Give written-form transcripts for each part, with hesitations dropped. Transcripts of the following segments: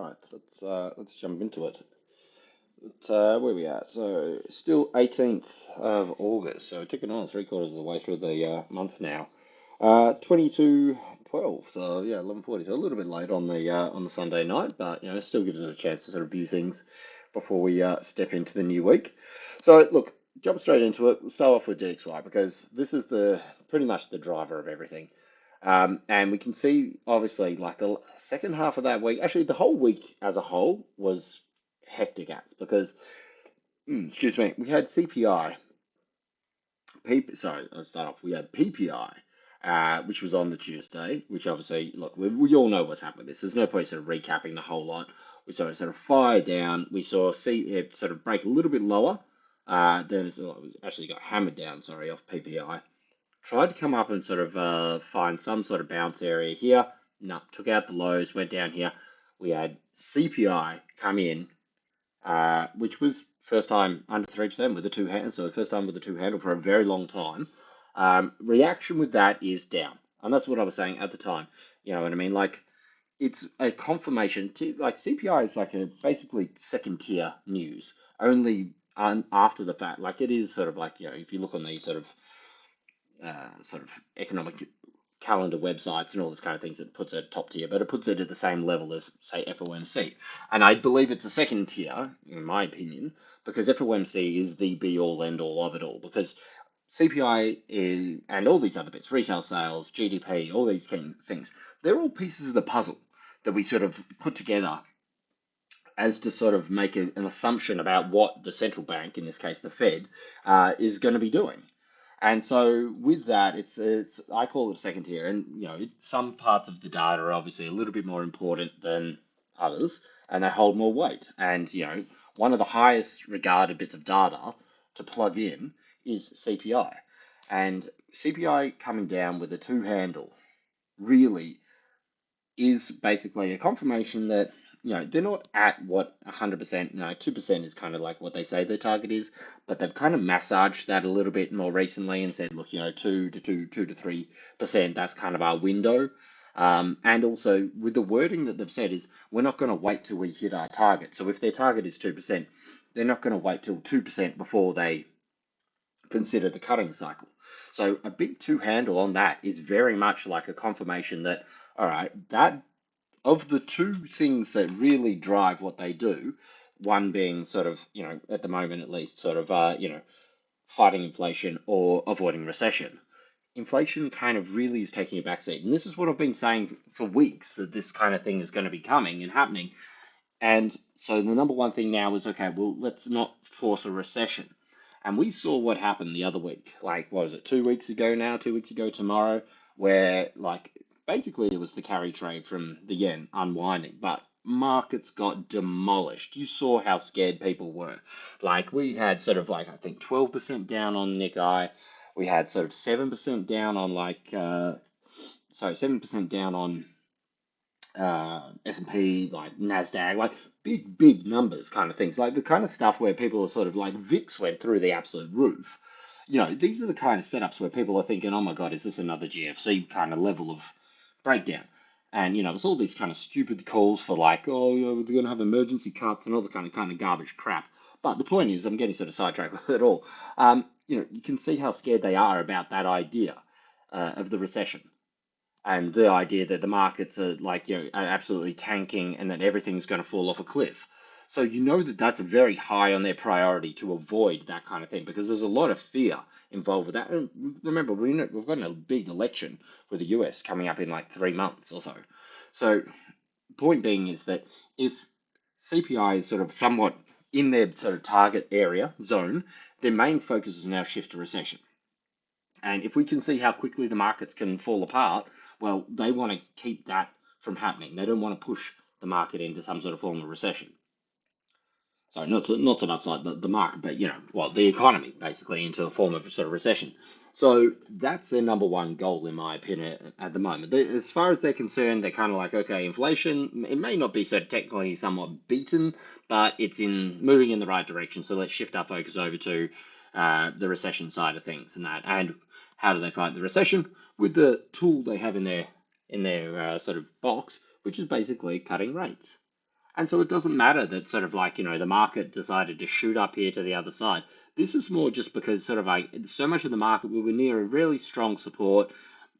right, let's jump into it. Where we at? So still 18th of August. So we're ticking on three-quarters of the way through the month now. 22:12. So yeah, 11:40. So a little bit late on the Sunday night, but it still gives us a chance to sort of view things before we step into the new week. So look, jump straight into it. We'll start off with DXY because this is the pretty much the driver of everything. And we can see, obviously, like the second half of that week, actually, the whole week as a whole was hectic as because, excuse me, we had CPI, sorry, let's start off. We had PPI, which was on the Tuesday, which obviously, look, we all know what's happened with this. There's no point sort of recapping the whole lot. We saw it sort of fire down. We saw it sort of break a little bit lower. Then it actually got hammered down, sorry, off PPI. Tried to come up and sort of find some sort of bounce area here. No, took out the lows, went down here. We had CPI come in, which was first time under 3% with the two hands, so first time with the two handle for a very long time. Reaction with that is down. And that's what I was saying at the time. You know what I mean? Like, it's a confirmation to, like, CPI is like a basically second tier news, only after the fact. Like, it is sort of like, if you look on these sort of economic calendar websites and all this kind of things, it puts it top tier, but it puts it at the same level as, say, FOMC. And I believe it's a second tier, in my opinion, because FOMC is the be all end all of it all. Because CPI is, and all these other bits, retail sales, GDP, all these things, they're all pieces of the puzzle that we sort of put together as to sort of make an assumption about what the central bank, in this case the Fed, is going to be doing. And so with that, it's I call it second tier, and some parts of the data are obviously a little bit more important than others, and they hold more weight. And one of the highest regarded bits of data to plug in is CPI, and CPI coming down with a two handle really is basically a confirmation that they're not at what 100%. 2% is kind of like what they say their target is, but they've kind of massaged that a little bit more recently and said, look, 2 to 3%, that's kind of our window. And also with the wording that they've said is we're not going to wait till we hit our target. So if their target is 2%, they're not going to wait till 2% before they consider the cutting cycle. So a big two handle on that is very much like a confirmation that, all right, that of the two things that really drive what they do, one being sort of, at the moment at least, sort of, fighting inflation or avoiding recession. Inflation kind of really is taking a backseat. And this is what I've been saying for weeks, that this kind of thing is going to be coming and happening. And so the number one thing now is, okay, well, let's not force a recession. And we saw what happened the other week. Like, what was it, 2 weeks ago now, 2 weeks ago tomorrow, where, like, basically it was the carry trade from the yen unwinding, but markets got demolished. You saw how scared people were. Like, we had sort of like, I think 12% down on Nikkei. We had sort of 7% down on 7% down on S&P, like Nasdaq, like big numbers kind of things, like the kind of stuff where people are sort of like VIX went through the absolute roof. These are the kind of setups where people are thinking, oh my God, is this another GFC kind of level of breakdown? And there's all these kind of stupid calls for like, oh, we're going to have emergency cuts and all the kind of garbage crap. But the point is, I'm getting sort of sidetracked with it all. You can see how scared they are about that idea of the recession and the idea that the markets are like are absolutely tanking and that everything's going to fall off a cliff. So that that's very high on their priority to avoid that kind of thing because there's a lot of fear involved with that. And remember, we've got a big election for the US coming up in like 3 months or so. So point being is that if CPI is sort of somewhat in their sort of target area zone, their main focus is now shift to recession. And if we can see how quickly the markets can fall apart, well, they want to keep that from happening. They don't want to push the market into some sort of form of recession. So not so much like the market, but the economy basically into a form of sort of recession. So that's their number one goal, in my opinion, at the moment. As far as they're concerned, they're kind of like, okay, inflation, it may not be so technically somewhat beaten, but it's moving in the right direction. So let's shift our focus over to the recession side of things and that. And how do they fight the recession? With the tool they have in their sort of box, which is basically cutting rates. And so it doesn't matter that sort of like, the market decided to shoot up here to the other side. This is more just because sort of like so much of the market, we were near a really strong support.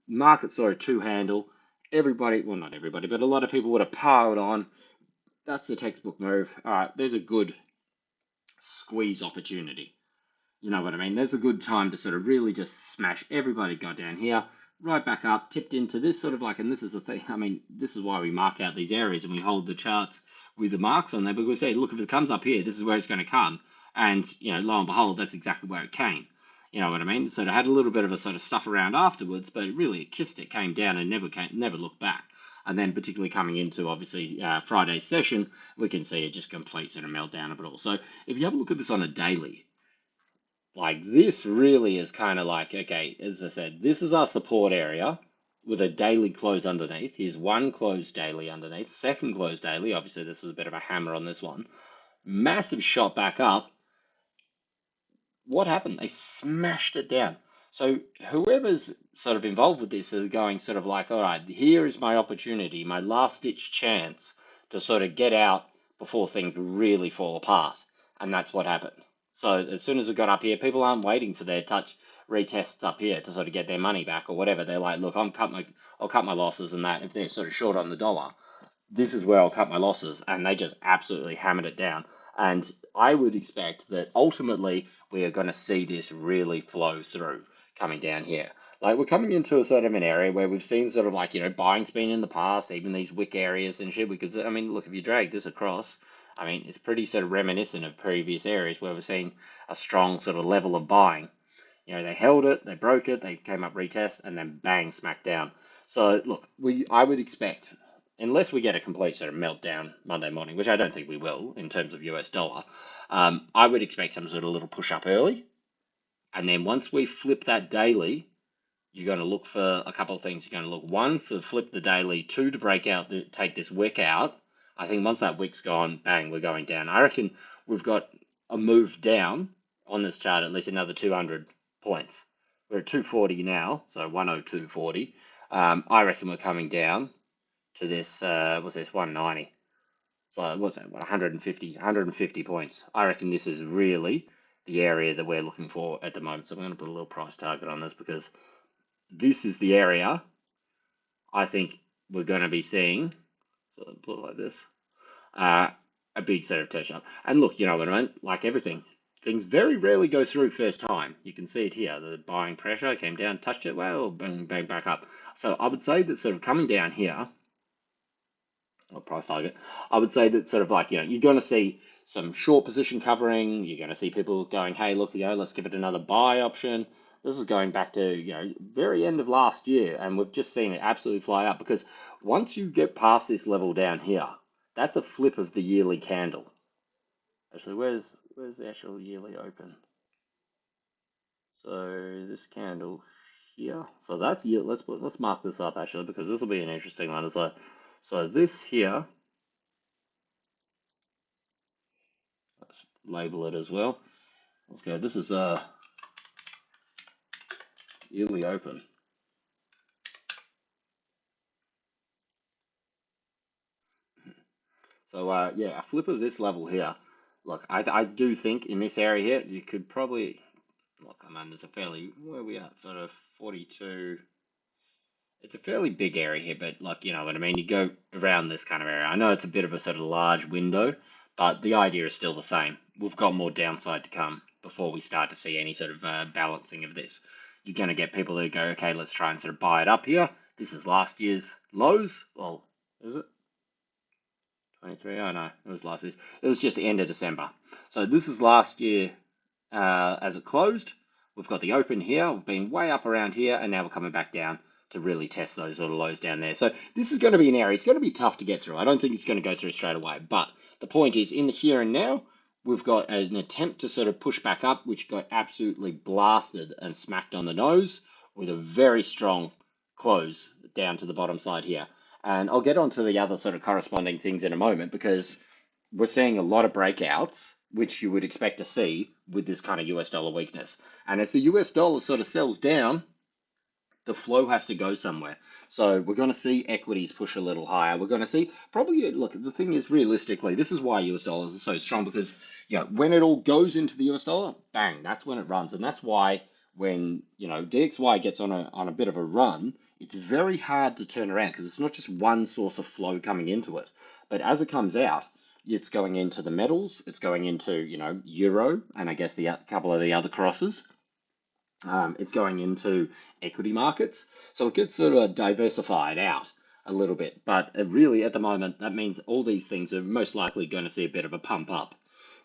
Market saw a two handle. Everybody, well, not everybody, but a lot of people would have piled on. That's the textbook move. All right, there's a good squeeze opportunity. You know what I mean? There's a good time to sort of really just smash everybody got down here, right back up, tipped into this sort of like, and this is the thing, I mean, this is why we mark out these areas and we hold the charts with the marks on there, because we say, look, if it comes up here, this is where it's going to come. And, lo and behold, that's exactly where it came. You know what I mean? So it had a little bit of a sort of stuff around afterwards, but really it kissed it, came down and never looked back. And then particularly coming into, obviously, Friday's session, we can see it just complete sort of meltdown of it all. So if you have a look at this on a daily, like this really is kind of like, okay, as I said, this is our support area with a daily close underneath. Here's one close daily underneath, second close daily. Obviously, this was a bit of a hammer on this one. Massive shot back up. What happened? They smashed it down. So whoever's sort of involved with this is going sort of like, all right, here is my opportunity, my last ditch chance to sort of get out before things really fall apart. And that's what happened. So as soon as it got up here, people aren't waiting for their touch retests up here to sort of get their money back or whatever. They're like, look, I'll cut my losses and that if they're sort of short on the dollar, this is where I'll cut my losses. And they just absolutely hammered it down. And I would expect that ultimately we are going to see this really flow through coming down here. Like we're coming into a sort of an area where we've seen sort of like, buying's been in the past, even these wick areas and shit. I mean, look, if you drag this across, I mean, it's pretty sort of reminiscent of previous areas where we've seen a strong sort of level of buying. They held it, they broke it, they came up retest, and then bang, smack down. So look, I would expect, unless we get a complete sort of meltdown Monday morning, which I don't think we will in terms of US dollar, I would expect some sort of little push up early, and then once we flip that daily, you're going to look for a couple of things. You're going to look, one, for flip the daily, two, to break out, take this wick out. I think once that wick's gone, bang, we're going down. I reckon we've got a move down on this chart, at least another 200 points. We're at 240 now, so 102.40. I reckon we're coming down to this, what's this, 190. So what's that, 150 points. I reckon this is really the area that we're looking for at the moment. So I'm going to put a little price target on this because this is the area I think we're going to be seeing. So I'll put it like this. A big set of touch up. And look, you know what I mean? Like everything, things very rarely go through first time. You can see it here. The buying pressure came down, touched it, well, bang, bang, back up. So I would say that sort of coming down here, or price target, I would say that sort of like, you're going to see some short position covering. You're going to see people going, hey, look, let's give it another buy option. This is going back to, very end of last year, and we've just seen it absolutely fly up because once you get past this level down here, that's a flip of the yearly candle. Actually, where's the actual yearly open? So this candle here. So that's year. Let's mark this up actually because this will be an interesting one. So this here. Let's label it as well. Let's go. This is yearly open. So yeah, a flip of this level here. Look, I do think in this area here you could probably look. I mean, there's a fairly where are we at? Sort of 42. It's a fairly big area here, but like, you know what I mean? You go around this kind of area. I know it's a bit of a sort of large window, but the idea is still the same. We've got more downside to come before we start to see any sort of balancing of this. You're going to get people who go, okay, let's try and sort of buy it up here. This is last year's lows. Well, is it? 23? Oh no, it was last year's. It was just the end of December. So this is last year as it closed. We've got the open here. We've been way up around here, and now we're coming back down to really test those sort of lows down there. So this is going to be an area. It's going to be tough to get through. I don't think it's going to go through straight away. But the point is, in the here and now, we've got an attempt to sort of push back up, which got absolutely blasted and smacked on the nose with a very strong close down to the bottom side here. And I'll get onto the other sort of corresponding things in a moment because we're seeing a lot of breakouts, which you would expect to see with this kind of US dollar weakness. And as the US dollar sort of sells down, The flow has to go somewhere. So we're going to see equities push a little higher. We're going to see probably, look, the thing is realistically, this is why US dollars are so strong because, when it all goes into the US dollar, bang, that's when it runs. And that's why when, DXY gets on a bit of a run, it's very hard to turn around because it's not just one source of flow coming into it. But as it comes out, it's going into the metals, it's going into, euro, and I guess the couple of the other crosses. It's going into equity markets. So it gets sort of diversified out a little bit. But really, at the moment, that means all these things are most likely going to see a bit of a pump up.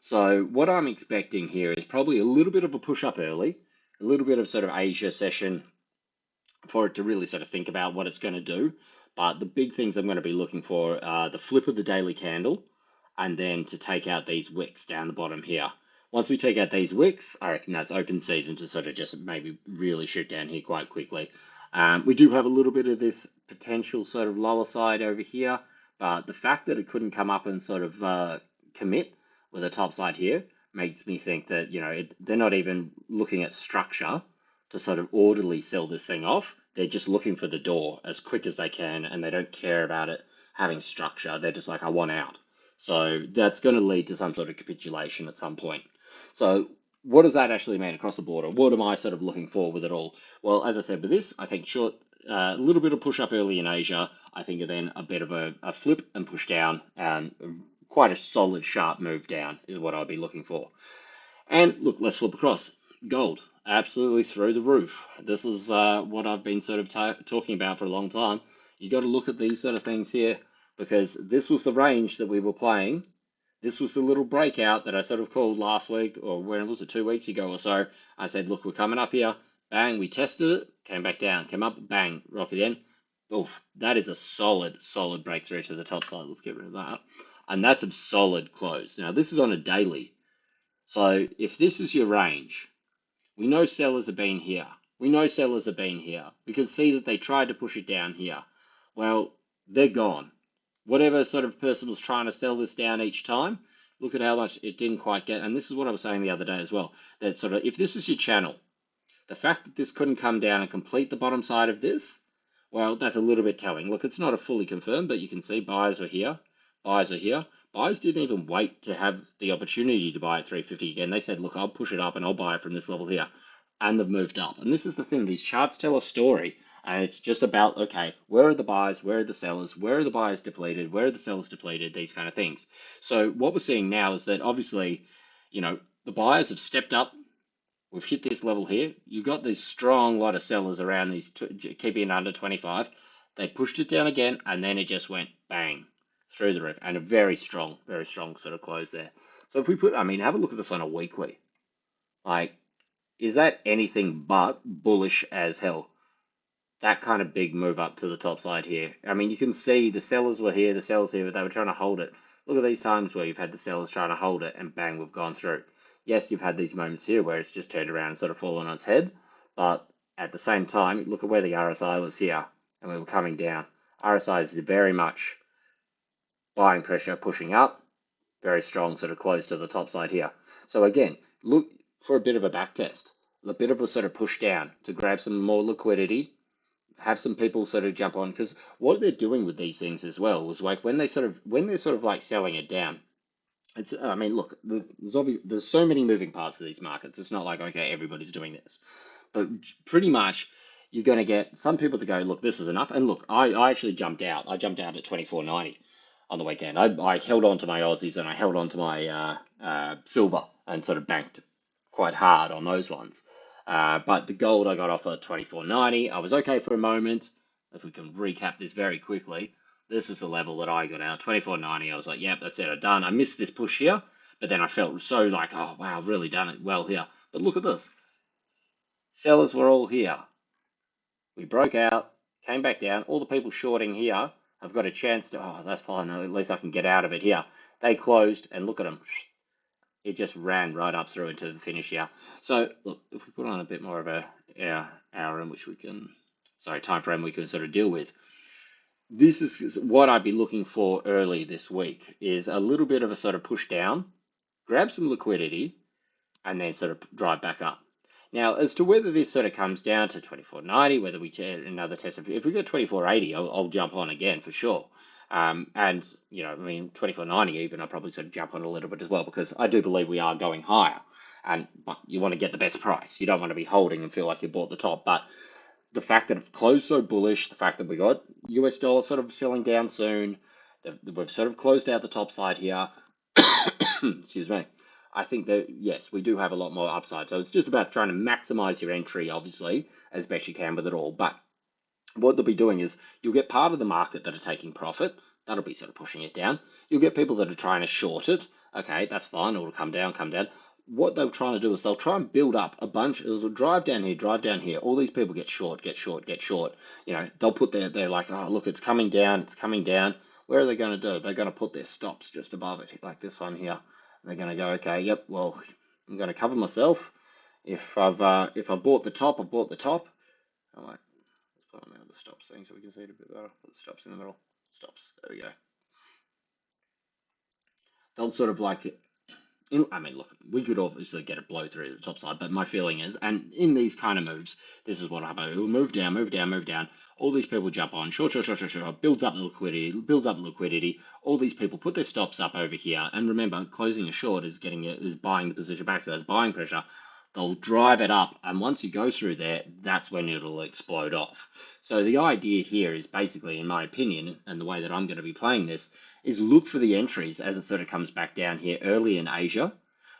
So what I'm expecting here is probably a little bit of a push up early, a little bit of sort of Asia session for it to really sort of think about what it's going to do. But the big things I'm going to be looking for are the flip of the daily candle and then to take out these wicks down the bottom here. Once we take out these wicks, I reckon that's open season to sort of just maybe really shoot down here quite quickly. We do have a little bit of this potential sort of lower side over here, but the fact that it couldn't come up and sort of commit with a top side here makes me think that, they're not even looking at structure to sort of orderly sell this thing off. They're just looking for the door as quick as they can, and they don't care about it having structure. They're just like, I want out. So that's going to lead to some sort of capitulation at some point. So what does that actually mean across the board? What am I sort of looking for with it all? Well, as I said with this, I think short, a little bit of push up early in Asia. I think then a bit of a flip and push down, and quite a solid sharp move down is what I'll be looking for. And look, let's flip across. Gold, absolutely through the roof. This is what I've been sort of talking about for a long time. You got to look at these sort of things here because this was the range that we were playing. This was the little breakout that I sort of called last week, or when was it, 2 weeks ago or so. I said, look, we're coming up here. Bang, we tested it, came back down, came up, bang, rock again. Oof, that is a solid, solid breakthrough to the top side. Let's get rid of that. And that's a solid close. Now, this is on a daily. So if this is your range, we know sellers have been here. We know sellers have been here. We can see that they tried to push it down here. Well, they're gone. Whatever sort of person was trying to sell this down each time, look at how much it didn't quite get. And this is what I was saying the other day as well. That sort of, if this is your channel, the fact that this couldn't come down and complete the bottom side of this, well, that's a little bit telling. Look, it's not a fully confirmed, but you can see buyers are here, buyers are here. Buyers didn't even wait to have the opportunity to buy at 350 again. They said, look, I'll push it up and I'll buy it from this level here. And they've moved up. And this is the thing, these charts tell a story. And it's just about, okay, where are the buyers? Where are the sellers? Where are the buyers depleted? Where are the sellers depleted? These kind of things. So what we're seeing now is that obviously, the buyers have stepped up. We've hit this level here. You've got this strong lot of sellers around these, keeping it under 25. They pushed it down again, and then it just went bang through the roof, and a very strong sort of close there. So if we put, have a look at this on a weekly. Like, is that anything but bullish as hell? That kind of big move up to the top side here. You can see the sellers were here, the sellers here, but they were trying to hold it. Look at these times where you've had the sellers trying to hold it, and bang, we've gone through. Yes, you've had these moments here where it's just turned around and sort of fallen on its head, but at the same time, look at where the RSI was here, and we were coming down. RSI is very much buying pressure, pushing up, very strong sort of close to the top side here. So again, look for a bit of a back test, a bit of a sort of push down to grab some more liquidity, have some people sort of jump on, because what they're doing with these things as well was like when they're sort of like selling it down. It's, look, there's so many moving parts to these markets. It's not like, okay, everybody's doing this, but pretty much you're going to get some people to go, look, this is enough. And look, I actually jumped out. I jumped out at 24.90 on the weekend. I held on to my Aussies and I held on to my silver and sort of banked quite hard on those ones. But the gold I got off at 24.90. I was okay for a moment. If we can recap this very quickly, this is the level that I got out, 24.90. I was like, yep, that's it, I'm done. I missed this push here, but then I felt so like, oh, wow, I've really done it well here. But look at this. Sellers were all here. We broke out, came back down. All the people shorting here have got a chance to, oh, that's fine, at least I can get out of it here. They closed, and look at them. It just ran right up through into the finish here. So, look, if we put on a bit more of a hour in which we can, time frame we can sort of deal with. This is what I'd be looking for early this week, is a little bit of a sort of push down, grab some liquidity, and then sort of drive back up. Now, as to whether this sort of comes down to 24.90, whether we get another test, if we get 24.80, I'll jump on again for sure. And, you know, I mean, 24.90 even, I'll probably sort of jump on a little bit as well, because I do believe we are going higher. And but you want to get the best price. You don't want to be holding and feel like you bought the top. But the fact that it closed so bullish, the fact that we got US dollar sort of selling down soon, that we've sort of closed out the top side here. Excuse me. I think that, yes, we do have a lot more upside. So it's just about trying to maximize your entry, obviously, as best you can with it all. But what they'll be doing is you'll get part of the market that are taking profit. That'll be sort of pushing it down. You'll get people that are trying to short it. Okay, that's fine. It'll come down, come down. What they're trying to do is they'll try and build up a bunch. It'll drive down here, drive down here. All these people get short, get short, get short. You know, they'll put they're like, oh, look, it's coming down, it's coming down. Where are they going to do? They're going to put their stops just above it, like this one here. They're going to go, okay, yep, well, I'm going to cover myself. If I bought the top, I bought the top. All right, let's put on the stops thing so we can see it a bit better. Put the stops in the middle. Stops. There we go. They'll sort of like it. I mean, look, we could obviously get a blow through the top side, but my feeling is, and in these kind of moves, this is what happens. It will move down, move down, move down. All these people jump on, short, short, short, short, short, builds up the liquidity, builds up liquidity. All these people put their stops up over here, and remember, closing a short is buying the position back, so that's buying pressure. They'll drive it up, and once you go through there, that's when it'll explode off. So the idea here is basically, in my opinion, and the way that I'm going to be playing this, is look for the entries as it sort of comes back down here early in Asia.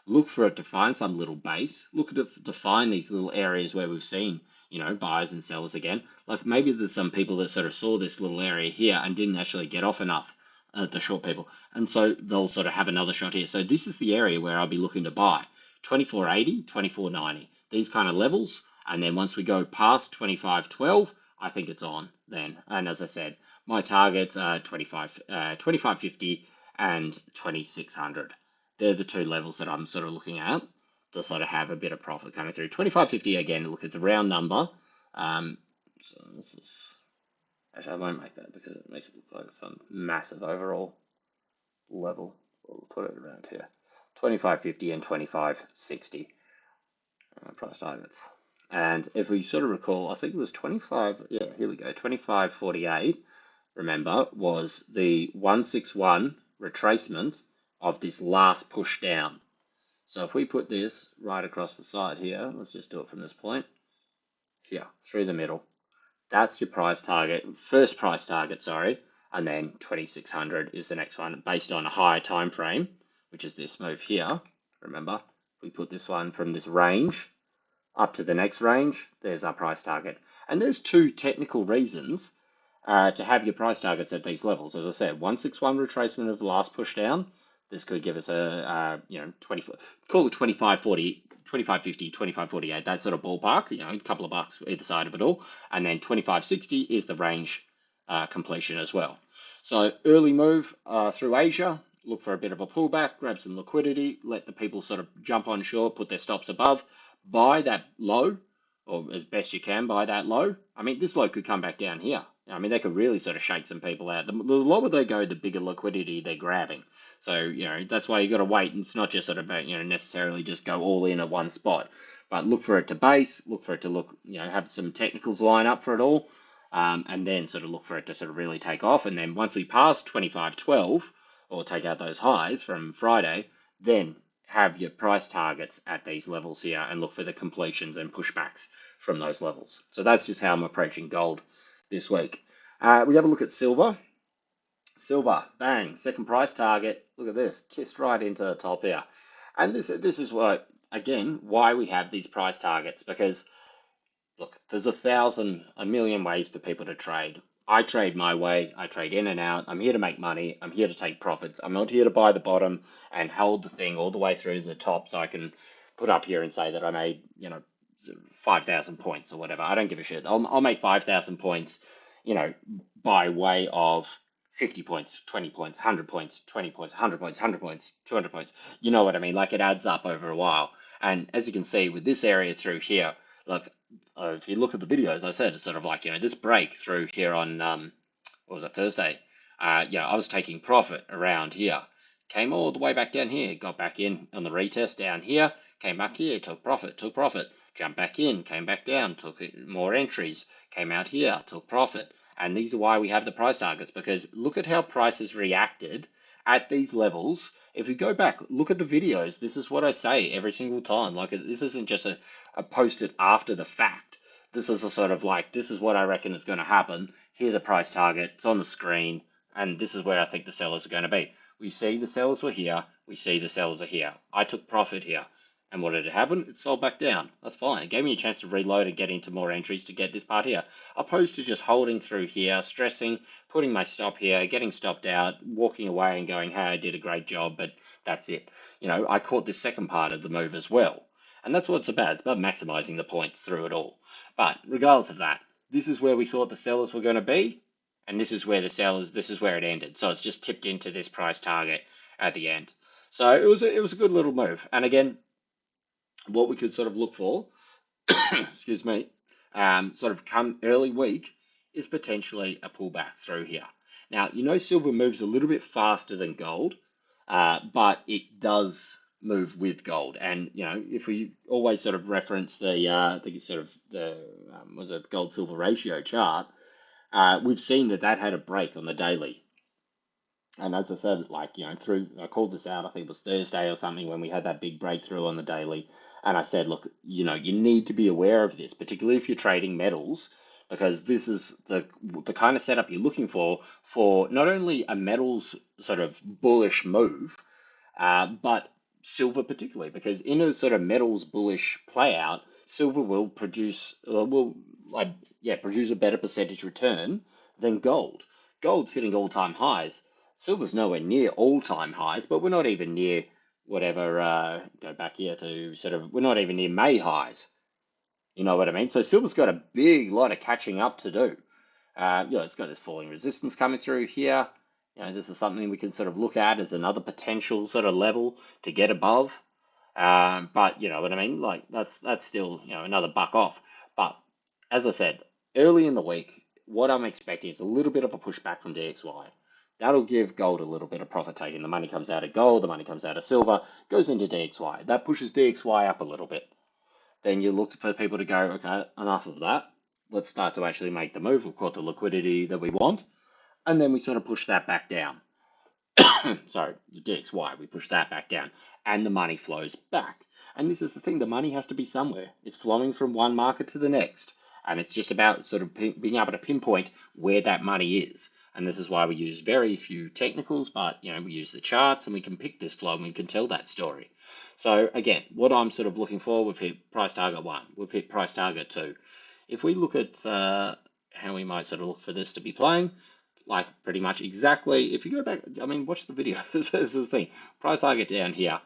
Look for it to find some little base. Look at it to find these little areas where we've seen, you know, buyers and sellers again. Like maybe there's some people that sort of saw this little area here and didn't actually get off enough, the short people. And so they'll sort of have another shot here. So this is the area where I'll be looking to buy. 24.80, 24.90, these kind of levels. And then once we go past 25.12, I think it's on then. And as I said, my targets are 25.50 and 2600. They're the two levels that I'm sort of looking at to sort of have a bit of profit coming through. 25.50 again, look, it's a round number. So this is, actually I won't make that because it makes it look like some massive overall level. We'll put it around here. 25.50 and 25.60 price targets. And if we sort of recall, I think it was 25, yeah, here we go, 25.48, remember, was the 161 retracement of this last push down. So if we put this right across the side here, let's just do it from this point, here, through the middle. That's your price target, first price target, sorry, and then 2600 is the next one based on a higher time frame, which is this move here. Remember, we put this one from this range up to the next range, there's our price target. And there's two technical reasons to have your price targets at these levels. As I said, 161 retracement of the last push down. This could give us a, you know, 20, call it 25.40, 25.50, 25.48, that sort of ballpark, you know, a couple of bucks either side of it all. And then 25.60 is the range completion as well. So early move through Asia, look for a bit of a pullback, grab some liquidity, let the people sort of jump on short, put their stops above, buy that low, or as best you can buy that low. I mean, this low could come back down here. I mean, they could really sort of shake some people out. The lower they go, the bigger liquidity they're grabbing. So, you know, that's why you got to wait. It's not just sort of, you know, necessarily just go all in at one spot, but look for it to base, look for it to look, you know, have some technicals line up for it all, and then sort of look for it to sort of really take off. And then once we pass 25.12 or take out those highs from Friday, then have your price targets at these levels here and look for the completions and pushbacks from those levels. So that's just how I'm approaching gold this week. We have a look at silver. Silver, bang, second price target. Look at this, kissed right into the top here. And this is what, again, why we have these price targets, because look, there's a million ways for people to trade. I trade my way. I trade in and out. I'm here to make money. I'm here to take profits. I'm not here to buy the bottom and hold the thing all the way through the top so I can put up here and say that I made, you know, 5,000 points or whatever. I don't give a shit. I'll make 5,000 points, you know, by way of 50 points, 20 points, 100 points, 20 points, 100 points, 100 points, 200 points. You know what I mean? Like it adds up over a while. And as you can see with this area through here, look, if you look at the videos, I said it's sort of like, you know, this break through here on, what was it, Thursday? Yeah, I was taking profit around here. Came all the way back down here, got back in on the retest down here, came back here, took profit, jumped back in, came back down, took more entries, came out here, took profit. And these are why we have the price targets, because look at how prices reacted at these levels. If you go back, look at the videos, this is what I say every single time. Like, this isn't just a posted after the fact. This is a sort of like, this is what I reckon is going to happen. Here's a price target, it's on the screen, and this is where I think the sellers are going to be. We see the sellers were here, we see the sellers are here. I took profit here. And what did it happen? It sold back down. That's fine. It gave me a chance to reload and get into more entries to get this part here. Opposed to just holding through here, stressing, putting my stop here, getting stopped out, walking away and going, hey, I did a great job, but that's it. You know, I caught this second part of the move as well. And that's what it's about. It's about maximizing the points through it all. But regardless of that, this is where we thought the sellers were going to be. And this is where this is where it ended. So it's just tipped into this price target at the end. So it was a good little move. And again, what we could sort of look for, excuse me, sort of come early week is potentially a pullback through here. Now, you know, silver moves a little bit faster than gold, but it does move with gold. And, you know, if we always sort of reference the sort of the was it gold silver ratio chart, we've seen that had a break on the daily. And as I said, like, you know, I called this out, I think it was Thursday or something, when we had that big breakthrough on the daily. And I said, look, you know, you need to be aware of this, particularly if you're trading metals, because this is the kind of setup you're looking for not only a metals sort of bullish move, but silver particularly, because in a sort of metals bullish play out, silver will produce a better percentage return than gold. Gold's hitting all-time highs. Silver's nowhere near all-time highs, but we're not even near whatever, go back here to sort of, we're not even near May highs. You know what I mean? So silver's got a big lot of catching up to do. You know, it's got this falling resistance coming through here. You know, this is something we can sort of look at as another potential sort of level to get above. But you know what I mean? Like that's still, you know, another buck off. But as I said, early in the week, what I'm expecting is a little bit of a pushback from DXY. That'll give gold a little bit of profit taking. The money comes out of gold, the money comes out of silver, goes into DXY. That pushes DXY up a little bit. Then you look for people to go, okay, enough of that. Let's start to actually make the move. We've caught the liquidity that we want. And then we sort of push that back down. Sorry, the DXY, we push that back down. And the money flows back. And this is the thing, the money has to be somewhere. It's flowing from one market to the next. And it's just about sort of being able to pinpoint where that money is. And this is why we use very few technicals, but you know, we use the charts and we can pick this flow and we can tell that story. So again, what I'm sort of looking for, we've hit price target 1, we've hit price target 2. If we look at how we might sort of look for this to be playing, like pretty much exactly, if you go back, I mean, watch the video, this is the thing, price target down here,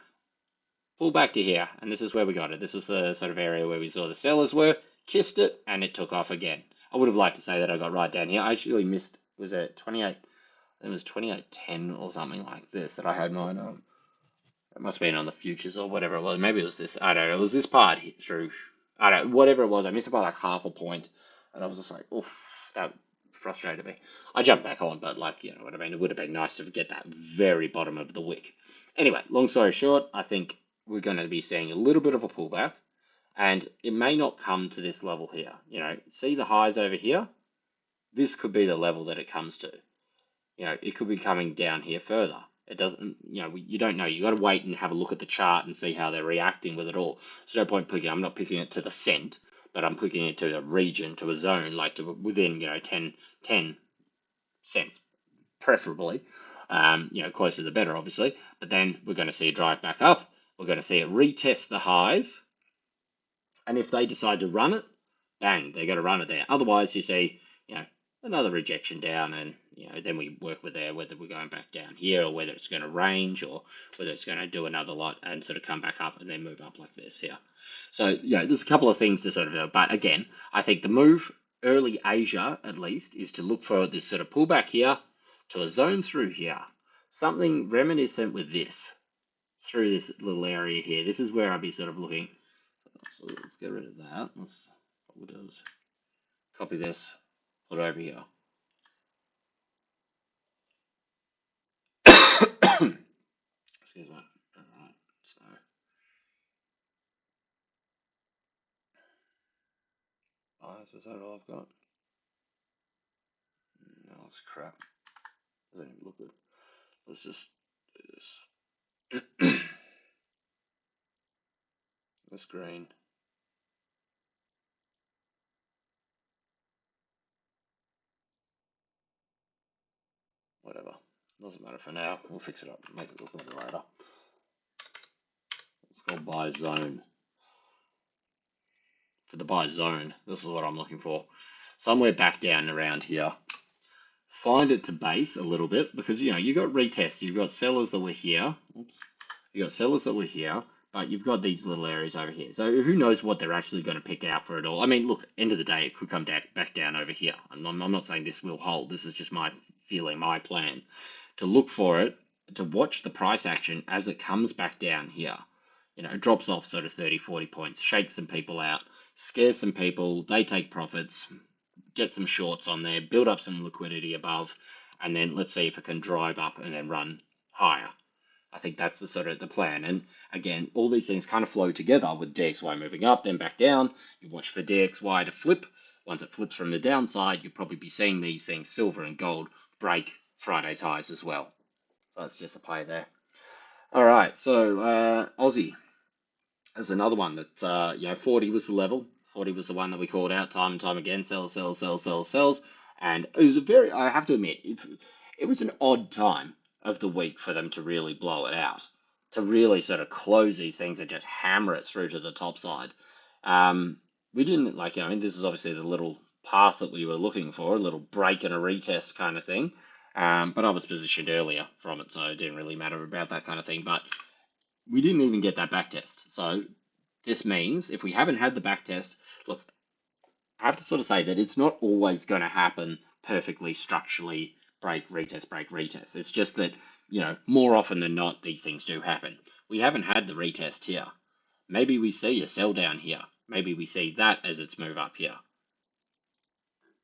pull back to here, and this is where we got it. This was the sort of area where we saw the sellers were, kissed it, and it took off again. I would have liked to say that I got right down here. I actually missed, was it 28, I think it was 28.10 or something like this that I had mine on. It must have been on the futures or whatever it was. Maybe it was this, I don't know, it was this part through, I don't know, whatever it was. I missed it by like half a point, and I was just like, oof, that frustrated me. I jumped back on, but like, you know what I mean? It would have been nice to get that very bottom of the wick. Anyway, long story short, I think we're going to be seeing a little bit of a pullback, and it may not come to this level here. You know, see the highs over here? This could be the level that it comes to. You know, it could be coming down here further. It doesn't, you know, you don't know. You got to wait and have a look at the chart and see how they're reacting with it all. There's no point picking. I'm not picking it to the cent, but I'm picking it to a region, to a zone, like to within, you know, 10 cents, preferably. You know, closer the better, obviously. But then we're going to see it drive back up. We're going to see it retest the highs, and if they decide to run it, bang, they're going to run it there. Otherwise, you see, you know, another rejection down, and you know, then we work with there whether we're going back down here or whether it's going to range or whether it's going to do another lot and sort of come back up and then move up like this here. So, you know, there's a couple of things to sort of do. But again, I think the move early Asia, at least, is to look for this sort of pullback here to a zone through here. Something reminiscent with this, through this little area here. This is where I'll be sort of looking. So let's get rid of that. What we'll do is copy this, put it over here. Excuse me. All right. So Is that all I've got? No, it's crap. Doesn't even look good. Let's just do this. This green. Whatever. Doesn't matter for now. We'll fix it up. Make it look better later. Let's go buy zone. For the buy zone, this is what I'm looking for. Somewhere back down around here. Find it to base a little bit because you got retests. You've got sellers that were here. Oops. You got sellers that were here, but you've got these little areas over here. So who knows what they're actually going to pick out for it all? I mean, look, end of the day, it could come back down over here. I'm not saying this will hold. This is just my feeling, my plan. To look for it, to watch the price action as it comes back down here. It drops off sort of 30, 40 points, shakes some people out, scares some people, they take profits, get some shorts on there, build up some liquidity above, and then let's see if it can drive up and then run higher. I think that's the sort of the plan. And again, all these things kind of flow together with DXY moving up, then back down. You watch for DXY to flip. Once it flips from the downside, you'll probably be seeing these things, silver and gold, break Friday's highs as well. So that's just a play there. All right, so Aussie. There's another one that 40 was the level. 40 was the one that we called out time and time again. Sells, sells, sells, sells, sells. And it was I have to admit, it was an odd time of the week for them to really blow it out, to really sort of close these things and just hammer it through to the top side. We didn't this is obviously the little path that we were looking for, a little break and a retest kind of thing. But I was positioned earlier from it, so it didn't really matter about that kind of thing. But we didn't even get that back test. So this means if we haven't had the back test, look, I have to sort of say that it's not always going to happen perfectly structurally, break, retest, break, retest. It's just that, more often than not, these things do happen. We haven't had the retest here. Maybe we see a sell down here. Maybe we see that as its move up here.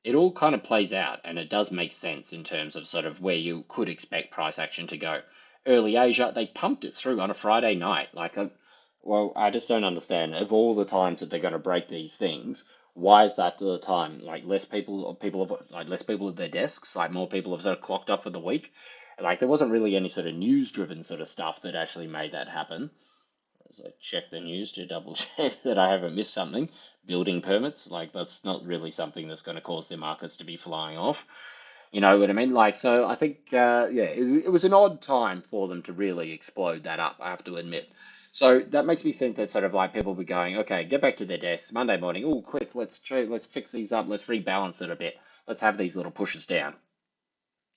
It all kind of plays out, and it does make sense in terms of sort of where you could expect price action to go. Early Asia, they pumped it through on a Friday night. I just don't understand. Of all the times that they're going to break these things, why is that the time? Like less people at their desks, like more people have sort of clocked up for the week. Like there wasn't really any sort of news-driven sort of stuff that actually made that happen. So check the news to double check that I haven't missed something. Building permits, that's not really something that's going to cause the markets to be flying off. You know what I mean? So I think, it was an odd time for them to really explode that up, I have to admit. So that makes me think that sort of like people will be going, okay, get back to their desks Monday morning. Oh, quick, let's fix these up. Let's rebalance it a bit. Let's have these little pushes down.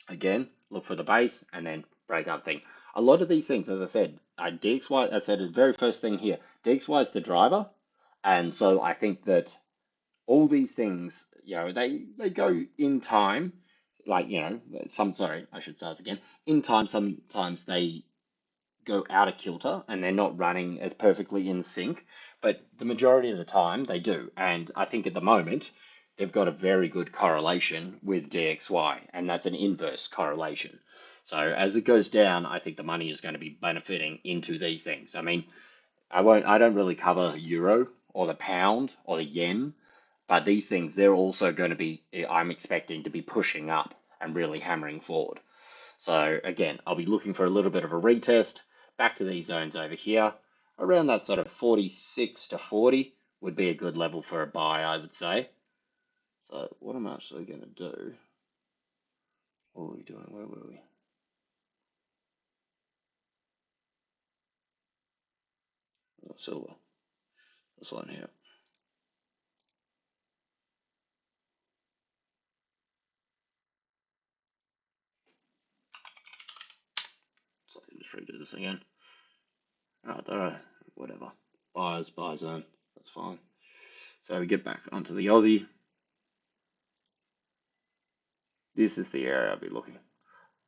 Again, look for the base and then break up thing. A lot of these things, as I said, DXY, I said the very first thing here, DXY is the driver. And so I think that all these things, they go in time, sorry, I should start again. In time, sometimes they go out of kilter and they're not running as perfectly in sync, but the majority of the time they do. And I think at the moment, they've got a very good correlation with DXY, and that's an inverse correlation. So as it goes down, I think the money is going to be benefiting into these things. I mean, I don't really cover euro or the pound or the yen, but these things, they're also going to be, I'm expecting to be pushing up and really hammering forward. So again, I'll be looking for a little bit of a retest back to these zones over here. Around that sort of 46 to 40 would be a good level for a buy, I would say. So what I'm actually going to do, what were we doing? Where were we? Oh, silver. This one here. So just redo this again. Alright, there, whatever. Buyers, buy zone. That's fine. So we get back onto the Aussie. This is the area I'll be looking.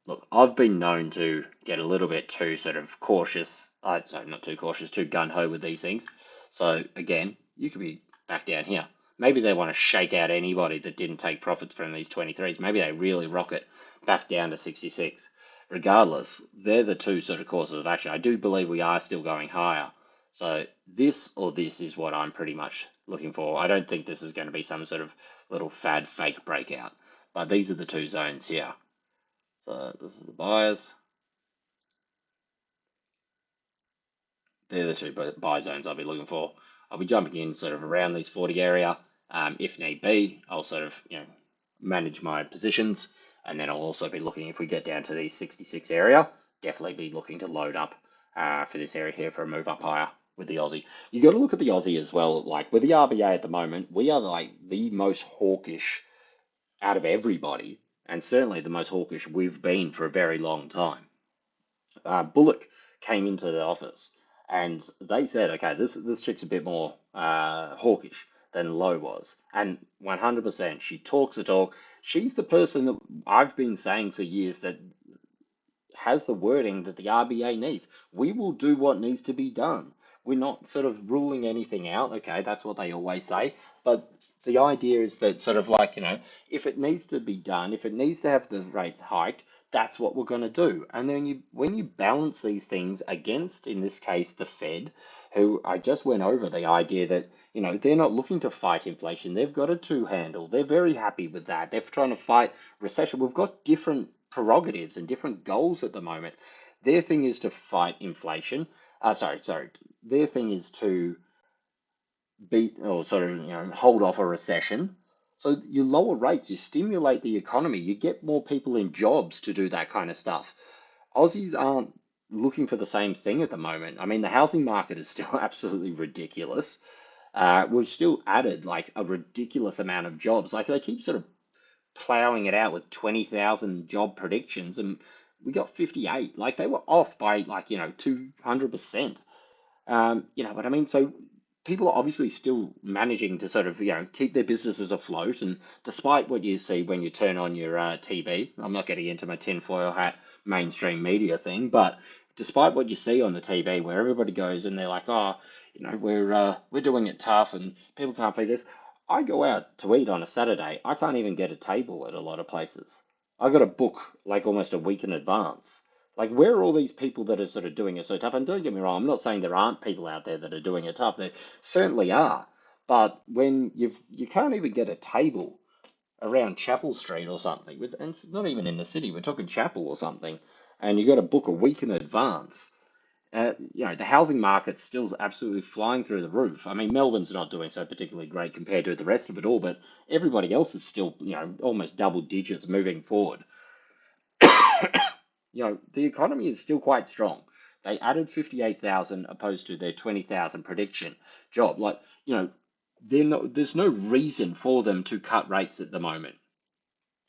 Look, I've been known to get a little bit too sort of cautious. Sorry, not too cautious, too gung-ho with these things. So again, you could be back down here. Maybe they want to shake out anybody that didn't take profits from these 23s. Maybe they really rock it back down to 66. Regardless, they're the two sort of courses of action. I do believe we are still going higher. So this or this is what I'm pretty much looking for. I don't think this is going to be some sort of little fad fake breakout. But these are the two zones here. So this is the buyers. They're the two buy zones I'll be looking for. I'll be jumping in sort of around these 40 area. If need be, I'll sort of, manage my positions. And then I'll also be looking, if we get down to the 66 area, definitely be looking to load up for this area here for a move up higher with the Aussie. You got to look at the Aussie as well. Like with the RBA at the moment, we are like the most hawkish out of everybody, and certainly the most hawkish we've been for a very long time. Bullock came into the office and they said, okay, this chick's a bit more hawkish than Lowe was. And 100%, she talks the talk. She's the person that I've been saying for years that has the wording that the RBA needs. We will do what needs to be done. We're not sort of ruling anything out. Okay, that's what they always say. But the idea is that sort of like, if it needs to be done, if it needs to have the rate hiked, that's what we're going to do. And then when you balance these things against, in this case, the Fed, who I just went over the idea that, they're not looking to fight inflation. They've got a two handle. They're very happy with that. They're trying to fight recession. We've got different prerogatives and different goals at the moment. Their thing is to fight inflation. Sorry. Their thing is to beat or sort of hold off a recession. So you lower rates, you stimulate the economy, you get more people in jobs to do that kind of stuff. Aussies aren't looking for the same thing at the moment. I mean, the housing market is still absolutely ridiculous. We've still added like a ridiculous amount of jobs. Like they keep sort of plowing it out with 20,000 job predictions, and we got 58. Like they were off by like 200%. What I mean? So people are obviously still managing to sort of, keep their businesses afloat. And despite what you see when you turn on your TV, I'm not getting into my tinfoil hat mainstream media thing, but despite what you see on the TV where everybody goes and they're like, oh, we're doing it tough and people can't feed this. I go out to eat on a Saturday. I can't even get a table at a lot of places. I got to book like almost a week in advance. Like, where are all these people that are sort of doing it so tough? And don't get me wrong, I'm not saying there aren't people out there that are doing it tough. There certainly are. But when you can't even get a table around Chapel Street or something, and it's not even in the city, we're talking Chapel or something, and you got to book a week in advance. The housing market's still absolutely flying through the roof. I mean, Melbourne's not doing so particularly great compared to the rest of it all, but everybody else is still, almost double digits moving forward. The economy is still quite strong. They added 58,000 opposed to their 20,000 prediction job. Like, there's no reason for them to cut rates at the moment.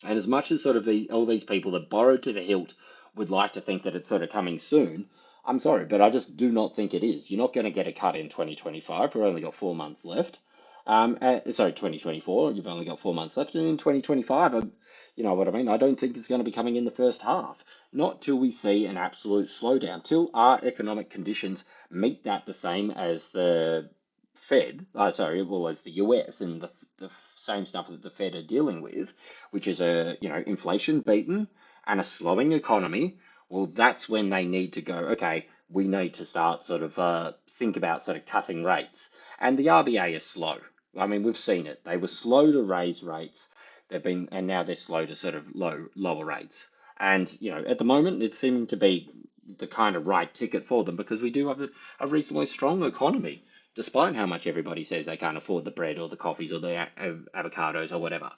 And as much as sort of all these people that borrowed to the hilt would like to think that it's sort of coming soon, I'm sorry, but I just do not think it is. You're not going to get a cut in 2025. We've only got 4 months left. Sorry, 2024. You've only got 4 months left, and in 2025, you know what I mean. I don't think it's going to be coming in the first half. Not till we see an absolute slowdown. Till our economic conditions meet that the same as the Fed. As the US and the same stuff that the Fed are dealing with, which is inflation beaten and a slowing economy. Well, that's when they need to go, okay, we need to start sort of think about sort of cutting rates. And the RBA is slow. I mean, we've seen it. They were slow to raise rates. And now they're slow to sort of lower rates. And, at the moment, it's seeming to be the kind of right ticket for them because we do have a reasonably strong economy, despite how much everybody says they can't afford the bread or the coffees or the avocados or whatever.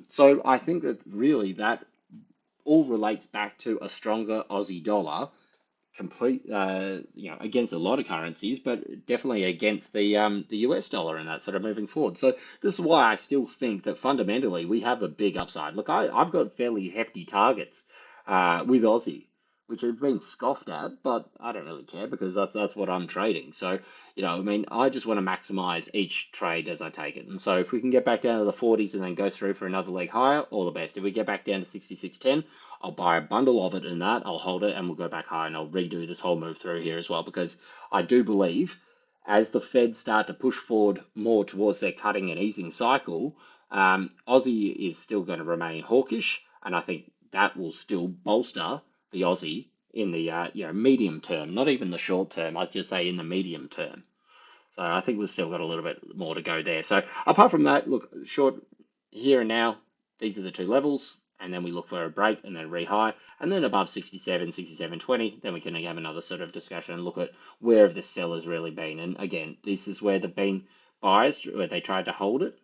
So I think that really that all relates back to a stronger Aussie dollar, against a lot of currencies, but definitely against the US dollar and that sort of moving forward. So this is why I still think that fundamentally we have a big upside. Look, I've got fairly hefty targets with Aussie, which have been scoffed at, but I don't really care because that's what I'm trading. So, I mean, I just want to maximize each trade as I take it. And so if we can get back down to the 40s and then go through for another leg higher, all the best. If we get back down to 66.10, I'll buy a bundle of it in that, I'll hold it, and we'll go back high, and I'll redo this whole move through here as well, because I do believe as the Fed start to push forward more towards their cutting and easing cycle, Aussie is still going to remain hawkish, and I think that will still bolster the Aussie in the medium term, not even the short term, I'd just say in the medium term. So I think we've still got a little bit more to go there. So apart from that, look, short here and now, these are the two levels, and then we look for a break and then re-high, and then above 67, 67.20, then we can have another sort of discussion and look at where have the sellers really been. And again, this is where the been buyers, where they tried to hold it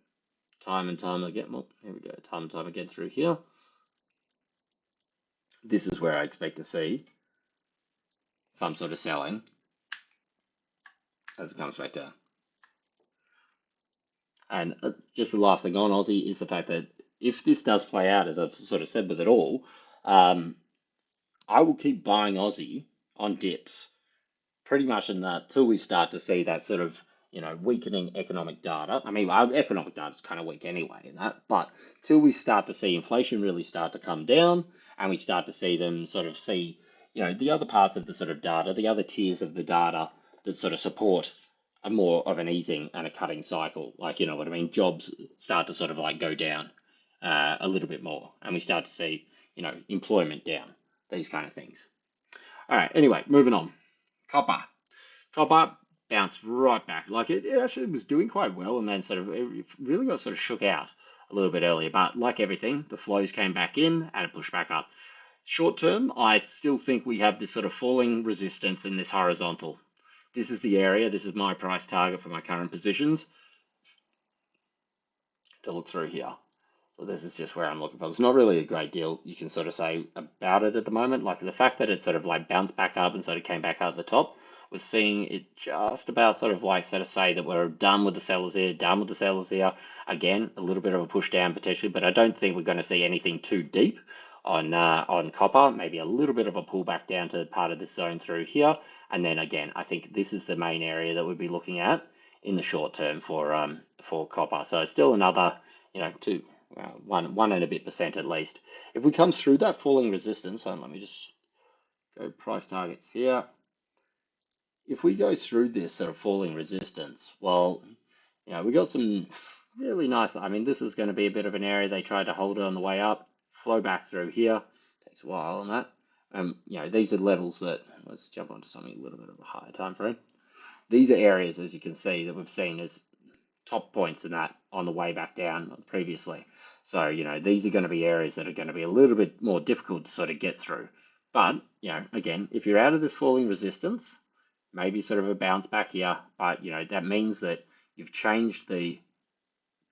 time and time again. Well, here we go, time and time again through here. This is where I expect to see some sort of selling as it comes back down. And just the last thing on Aussie is the fact that if this does play out, as I've sort of said with it all, I will keep buying Aussie on dips pretty much until we start to see that sort of, weakening economic data. I mean, our economic data is kind of weak anyway in that, but till we start to see inflation really start to come down and we start to see them sort of see, the other parts of the sort of data, the other tiers of the data that sort of support a more of an easing and a cutting cycle, like, you know what I mean, jobs start to sort of like go down a little bit more and we start to see, employment down, these kind of things. All right, anyway, moving on. Copper. Copper bounced right back. Like it actually was doing quite well and then sort of it really got sort of shook out a little bit earlier. But like everything, the flows came back in and it pushed back up. Short term, I still think we have this sort of falling resistance in this horizontal. This is the area, this is my price target for my current positions to look through here. So this is just where I'm looking for. There's not really a great deal you can sort of say about it at the moment. Like the fact that it sort of like bounced back up and sort of came back out at the top, we're seeing it just about sort of like sort of say that we're done with the sellers here, done with the sellers here. Again, a little bit of a push down potentially, but I don't think we're going to see anything too deep on copper. Maybe a little bit of a pullback down to part of this zone through here, and then again, I think this is the main area that we'd be looking at in the short term for copper. So still another two. 1 and a bit percent at least. If we come through that falling resistance, and let me just go price targets here. If we go through this sort of falling resistance, well, we got some really nice. I mean, this is going to be a bit of an area they tried to hold it on the way up, flow back through here. Takes a while on that. These are levels that let's jump onto something a little bit of a higher time frame. These are areas, as you can see, that we've seen as top points in that on the way back down previously. So, these are going to be areas that are going to be a little bit more difficult to sort of get through. But, again, if you're out of this falling resistance, maybe sort of a bounce back here, but, that means that you've changed the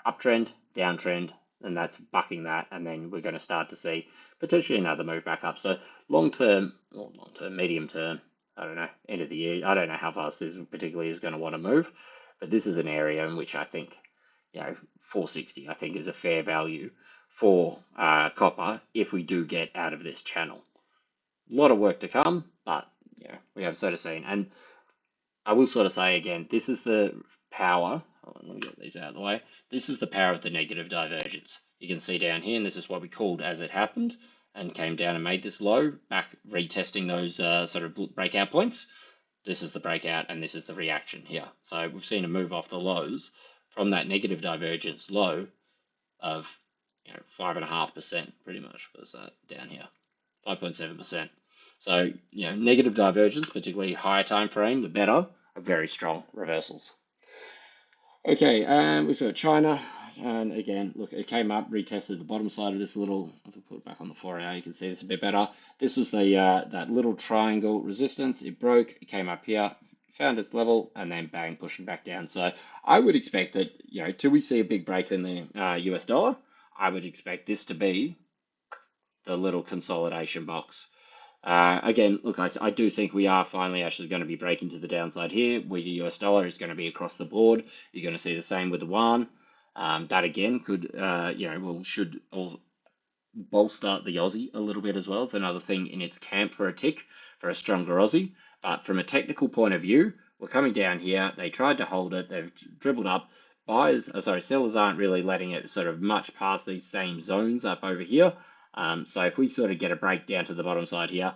uptrend, downtrend, and that's bucking that, and then we're going to start to see potentially another move back up. So long term, medium term, I don't know, end of the year, I don't know how fast this particularly is going to want to move, but this is an area in which I think, 460, I think is a fair value for copper if we do get out of this channel. A lot of work to come, but we have sort of seen. And I will sort of say again, this is the power. Let me get these out of the way. This is the power of the negative divergence. You can see down here, and this is what we called as it happened, and came down and made this low, back retesting those sort of breakout points. This is the breakout, and this is the reaction here. So we've seen a move off the lows from that negative divergence low of 5.5%, pretty much. What's that down here? 5.7%. So, negative divergence, particularly higher time frame, the better, are very strong reversals. Okay, we've got China, and again, look, it came up, retested the bottom side of this little, if we put it back on the 4-hour, you can see this a bit better. This was the that little triangle resistance. It broke, it came up here, found its level, and then bang, pushing back down. So I would expect that, till we see a big break in the US dollar, I would expect this to be the little consolidation box. Again, look, I do think we are finally actually going to be breaking to the downside here, where the US dollar is going to be across the board. You're going to see the same with the yuan. That again could, should bolster the Aussie a little bit as well. It's another thing in its camp for a tick, for a stronger Aussie. But from a technical point of view, we're coming down here. They tried to hold it. They've dribbled up. Sellers aren't really letting it sort of much past these same zones up over here. So if we sort of get a break down to the bottom side here,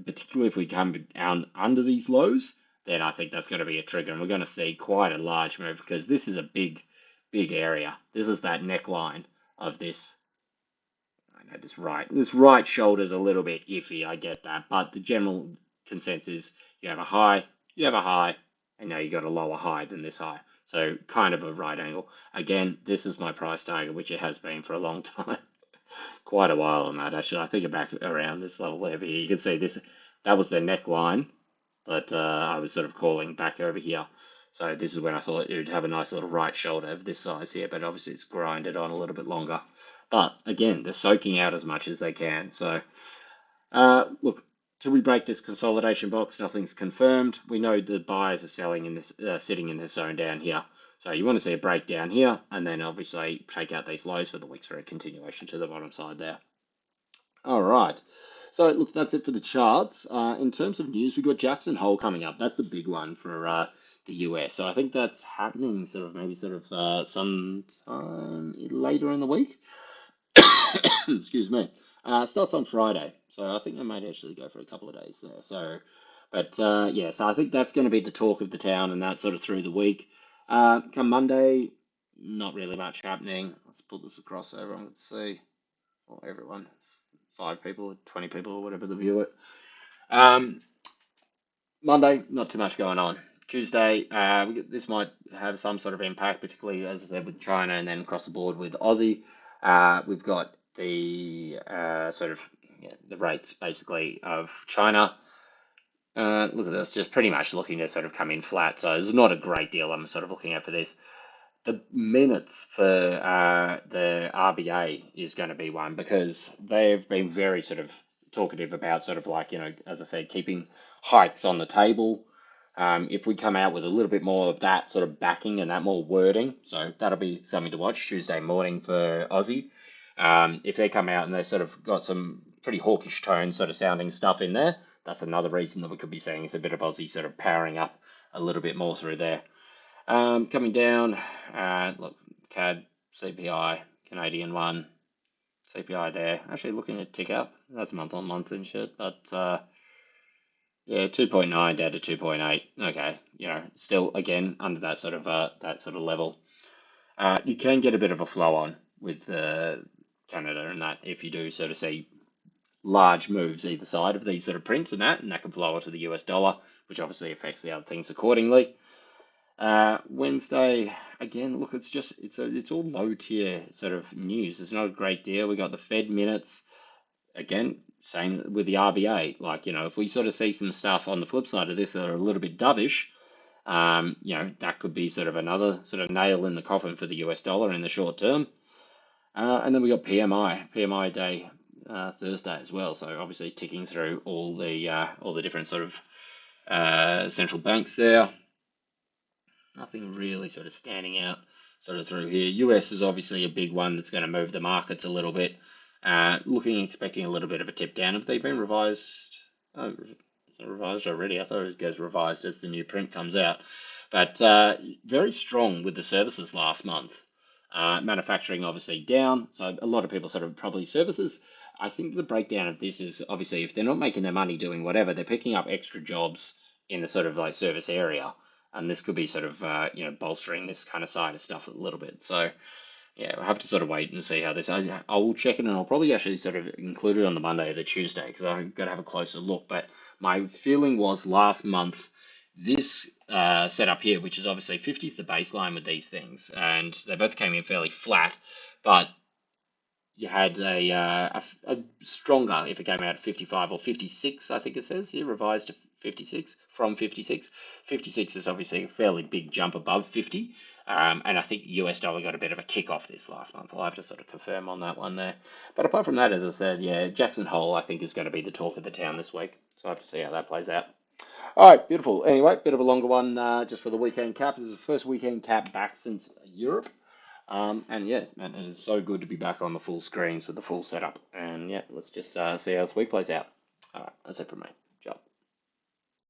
particularly if we come down under these lows, then I think that's going to be a trigger. And we're going to see quite a large move because this is a big area. This is that neckline of this. I know this right shoulder is a little bit iffy. I get that. But the general consensus, you have a high, you have a high, and now you got a lower high than this high. So kind of a right angle. Again, this is my price target, which it has been for a long time. Quite a while on that, actually. I think back around this level over here. You can see this, that was the neckline that I was sort of calling back over here. So this is when I thought it would have a nice little right shoulder of this size here, but obviously it's grinded on a little bit longer. But again, they're soaking out as much as they can. So look, till we break this consolidation box, nothing's confirmed. We know the buyers are selling in this, sitting in this zone down here. So you want to see a breakdown here, and then obviously take out these lows for the weeks for a continuation to the bottom side there. All right. So look, that's it for the charts. In terms of news, we've got Jackson Hole coming up. That's the big one for the US. So I think that's happening sort of maybe sort of sometime later in the week. Excuse me. Starts on Friday, so I think I might actually go for a couple of days there. So, but yeah, so I think that's going to be the talk of the town, and that sort of through the week. Come Monday, not really much happening. Let's put this across so everyone can see, or everyone, 5 people, 20 people, or whatever the view it. Um, Monday, not too much going on. Tuesday, this might have some sort of impact, particularly as I said with China, and then across the board with Aussie. We've got the sort of the rates basically of China. Look at this, just pretty much looking to sort of come in flat. So it's not a great deal I'm sort of looking at for this. The minutes for the RBA is going to be one because they've been very sort of talkative about sort of like, as I said, keeping hikes on the table. If we come out with a little bit more of that sort of backing and that more wording, so that'll be something to watch Tuesday morning for Aussie. If they come out and they sort of got some pretty hawkish tone sort of sounding stuff in there, that's another reason that we could be seeing is a bit of Aussie sort of powering up a little bit more through there. Coming down, look, CAD, CPI, Canadian one, CPI there. Actually looking at tick up. That's month on month and shit, but yeah, 2.9 down to 2.8. Okay, still again under that sort of level. You can get a bit of a flow on with Canada and that if you do sort of see large moves either side of these sort of prints and that can flow onto the US dollar, which obviously affects the other things accordingly. Wednesday, again, look, it's all low tier sort of news. It's not a great deal. We got the Fed minutes. Again, same with the RBA. Like, if we sort of see some stuff on the flip side of this that are a little bit dovish, that could be sort of another sort of nail in the coffin for the US dollar in the short term. And then we got PMI day Thursday as well. So obviously ticking through all the different sort of central banks there. Nothing really sort of standing out sort of through here. US is obviously a big one that's going to move the markets a little bit. Expecting a little bit of a tip down. Have they been revised? Oh, it's not revised already. I thought it goes revised as the new print comes out. But very strong with the services last month. Manufacturing obviously down. So a lot of people sort of probably services. I think the breakdown of this is obviously if they're not making their money doing whatever, they're picking up extra jobs in the sort of like service area. And this could be sort of, bolstering this kind of side of stuff a little bit. So, yeah, we'll have to sort of wait and see how this. I will check it and I'll probably actually sort of include it on the Monday or the Tuesday because I've got to have a closer look. But my feeling was last month, this setup here, which is obviously 50 is the baseline with these things, and they both came in fairly flat, but you had a stronger if it came out at 55 or 56, I think it says here, revised to 56 from 56. 56 is obviously a fairly big jump above 50. And I think US dollar got a bit of a kick off this last month. I'll have to sort of confirm on that one there. But apart from that, as I said, yeah, Jackson Hole I think is going to be the talk of the town this week. So I have to see how that plays out. All right, beautiful. Anyway, bit of a longer one just for the weekend cap. This is the first weekend cap back since Europe. And yeah, man, it is so good to be back on the full screens with the full setup. And yeah, let's just see how this week plays out. All right, that's it from me. Ciao.